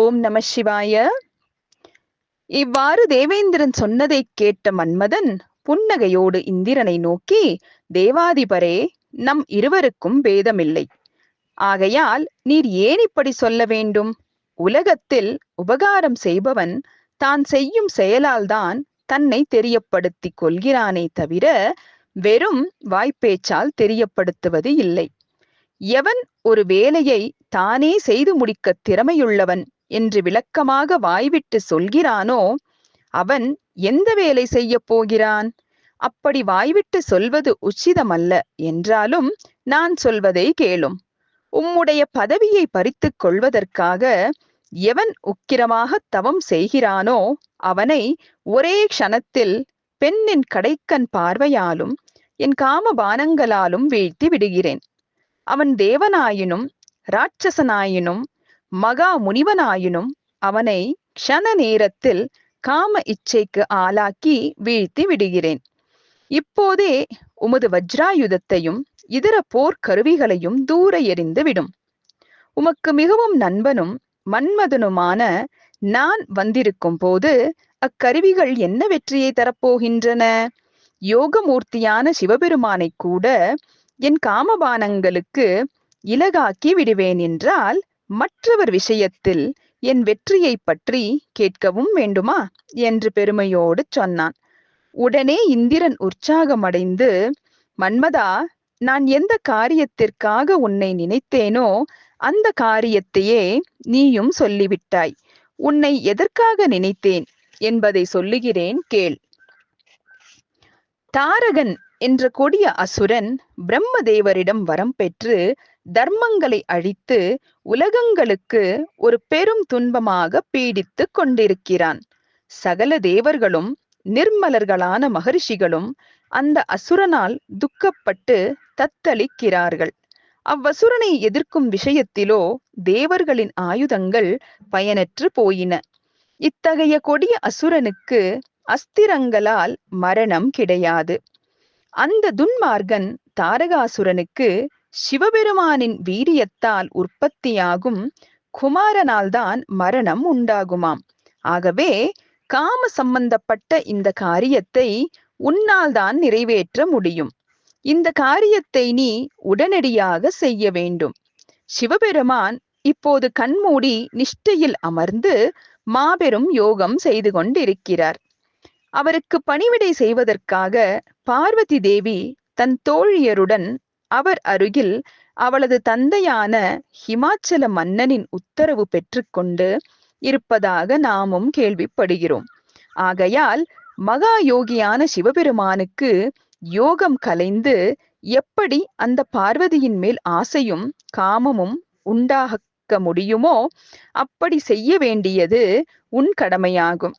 ஓம் நம சிவாய. இவ்வாறு தேவேந்திரன் சொன்னதைக் கேட்ட மன்மதன் புன்னகையோடு இந்திரனை நோக்கி, தேவாதிபரே, நம் இருவருக்கும் பேதமில்லை. ஆகையால் நீர் ஏன் இப்படி சொல்ல வேண்டும்? உலகத்தில் உபகாரம் செய்பவன் தான் செய்யும் செயலால்தான் தன்னை தெரியப்படுத்திக் கொள்கிறானே தவிர வெறும் வாய்ப்பேச்சால் தெரியப்படுத்துவது இல்லை. எவன் ஒரு வேலையை தானே செய்து முடிக்கத் திறமையுள்ளவன் என்று விளக்கமாக வாய்விட்டு சொல்கிறானோ அவன் எந்த வேலை செய்யப் போகிறான்? அப்படி வாய்விட்டு சொல்வது உச்சிதமல்ல என்றாலும் நான் சொல்வதை கேளும். உம்முடைய பதவியை பறித்துக் கொள்வதற்காக எவன் உக்கிரமாக தவம் செய்கிறானோ அவனை ஒரே க்ஷணத்தில் பெண்ணின் கடைக்கண் பார்வையாலும் என் காமபானங்களாலும் வீழ்த்தி விடுகிறேன். அவன் தேவனாயினும் ராட்சசனாயினும் மகா முனிவனாயினும் அவனை க்ஷண நேரத்தில் காம இச்சைக்கு ஆளாக்கி வீழ்த்தி விடுகிறேன். இப்போதே உமது வஜ்ராயுதத்தையும் இதர போர்க்கருவிகளையும் தூர எறிந்து விடும். உமக்கு மிகவும் நண்பனும் மன்மதனுமான நான் வந்திருக்கும் போது அக்கருவிகள் என்ன வெற்றியை தரப்போகின்றன? யோகமூர்த்தியான சிவபெருமானை கூட என் காமபானங்களுக்கு இலகாக்கி விடுவேன் என்றால் மற்றவர் விஷயத்தில் என் வெற்றியை பற்றி கேட்கவும் வேண்டுமா என்று பெருமையோடு சொன்னான். உடனே இந்திரன் உற்சாகமடைந்து, மன்மதா, நான் எந்த காரியத்திற்காக உன்னை நினைத்தேனோ அந்த காரியத்தையே நீயும் சொல்லிவிட்டாய். உன்னை எதற்காக நினைத்தேன் என்பதை சொல்லுகிறேன் கேள். தாரகன் என்ற கொடிய அசுரன் பிரம்மதேவரிடம் வரம் பெற்று தர்மங்களை அழித்து உலகங்களுக்கு ஒரு பெரும் துன்பமாக பீடித்து கொண்டிருக்கிறான். சகல தேவர்களும் நிர்மலர்களான மகரிஷிகளும் அந்த அசுரனால் துக்கப்பட்டு தத்தளிக்கிறார்கள். அவ்வசுரனை எதிர்க்கும் விஷயத்திலோ தேவர்களின் ஆயுதங்கள் பயனற்று போயின. இத்தகைய கொடிய அசுரனுக்கு அஸ்திரங்களால் மரணம் கிடையாது. அந்த துன்மார்கன் தாரகாசுரனுக்கு சிவபெருமானின் வீரியத்தால் உற்பத்தியாகும் குமாரனால்தான் மரணம் உண்டாகுமாம். ஆகவே காம சம்பந்தப்பட்ட இந்த காரியத்தை உன்னால் தான் நிறைவேற்ற முடியும். இந்த காரியத்தை நீ உடனடியாக செய்ய வேண்டும். சிவபெருமான் இப்போது கண்மூடி நிஷ்டையில் அமர்ந்து மாபெரும் யோகம் செய்து கொண்டிருக்கிறார். அவருக்கு பணிவிடை செய்வதற்காக பார்வதி தேவி தன் தோழியருடன் அவர் அருகில் அவளது தந்தையான ஹிமாச்சல மன்னனின் உத்தரவு பெற்றுக்கொண்டு இருப்பதாக நாமும் கேள்விப்படுகிறோம். ஆகையால் மகா யோகியான சிவபெருமானுக்கு யோகம் கலைந்து எப்படி அந்த பார்வதியின் மேல் ஆசையும் காமமும் உண்டாக்க முடியுமோ அப்படி செய்ய வேண்டியது உன் கடமையாகும்.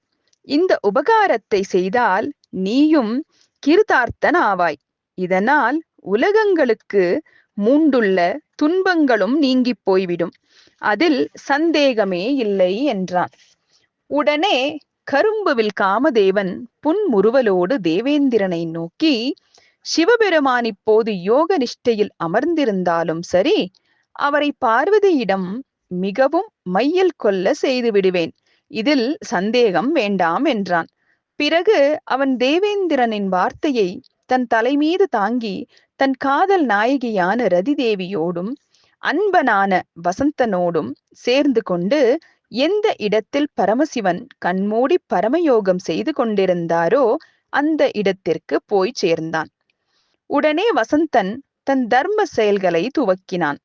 இந்த உபகாரத்தை செய்தால் நீயும் கிருதார்த்தன் ஆவாய். இதனால் உலகங்களுக்கு மூண்டுள்ள துன்பங்களும் நீங்கி போய்விடும். அதில் சந்தேகமே இல்லை என்றான். உடனே கரும்புவில் காமதேவன் புன்முறுவலோடு தேவேந்திரனை நோக்கி, சிவபெருமான் இப்போது யோக நிஷ்டையில் அமர்ந்திருந்தாலும் சரி, அவரை பார்வதியிடம் மிகவும் மையல் கொள்ள செய்து விடுவேன். இதில் சந்தேகம் வேண்டாம் என்றான். பிறகு அவன் தேவேந்திரனின் வார்த்தையை தன் தலைமீது தாங்கி தன் காதல் நாயகியான ரதிதேவியோடும் அன்பனான வசந்தனோடும் சேர்ந்து கொண்டு எந்த இடத்தில் பரமசிவன் கண்மூடி பரமயோகம் செய்து கொண்டிருந்தாரோ அந்த இடத்திற்கு போய் சேர்ந்தான். உடனே வசந்தன் தன் தர்ம செயல்களை துவக்கினான்.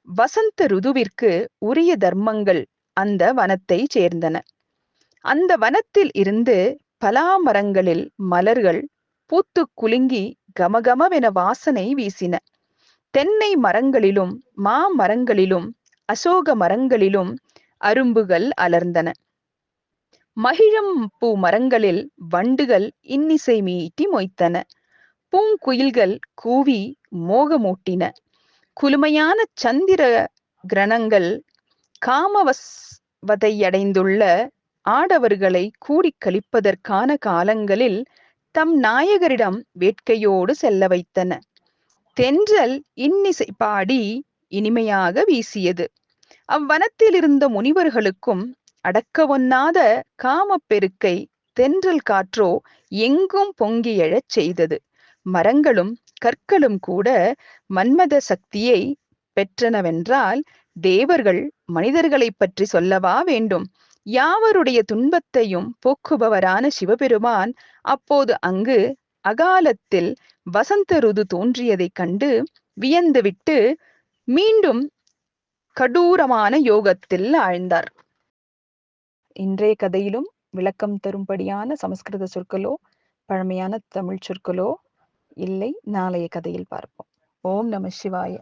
வசந்த ருதுவிற்கு உரிய தர்மங்கள் அந்த வனத்தை சேர்ந்தன. அந்த வனத்தில் இருந்து பலாமரங்களில் மலர்கள் பூத்து குலுங்கி கமகமவென வாசனை வீசின. தென்னை மரங்களிலும் மாமரங்களிலும் அசோக மரங்களிலும் அரும்புகள் அலர்ந்தன. மகிழம் பூ மரங்களில் வண்டுகள் இன்னிசை மீட்டி மொய்த்தன. பூங்குயில்கள் கூவி மோகமூட்டின. குளுமையான சந்திர கிரணங்கள் காமவதையடைந்துள்ள ஆடவர்களை கூடி கழிப்பதற்கான காலங்களில் தம் நாயகரிடம் வேட்கையோடு செல்ல வைத்தன. தென்றல் இன்னிசை பாடி இனிமையாக வீசியது. அவ்வனத்தில் இருந்த முனிவர்களுக்கும் அடக்கவொண்ணாத காமப்பெருக்கை தென்றல் காற்றோ எங்கும் பொங்கி எழச் செய்தது. மரங்களும் கற்களும் கூட மன்மத சக்தியை பெற்றனவென்றால் தேவர்கள் மனிதர்களைப் பற்றி சொல்லவா வேண்டும்? யாவருடைய துன்பத்தையும் போக்குபவரான சிவபெருமான் அப்போது அங்கு அகாலத்தில் வசந்த ருது தோன்றியதைக் கண்டு வியந்துவிட்டு மீண்டும் கடூரமான யோகத்தில் ஆழ்ந்தார். இன்றைய கதையிலும் விளக்கம் தரும்படியான சமஸ்கிருத சொற்களோ பழமையான தமிழ் சொற்களோ இல்லை. நாளைய கதையில் பார்ப்போம். ஓம் நம சிவாய.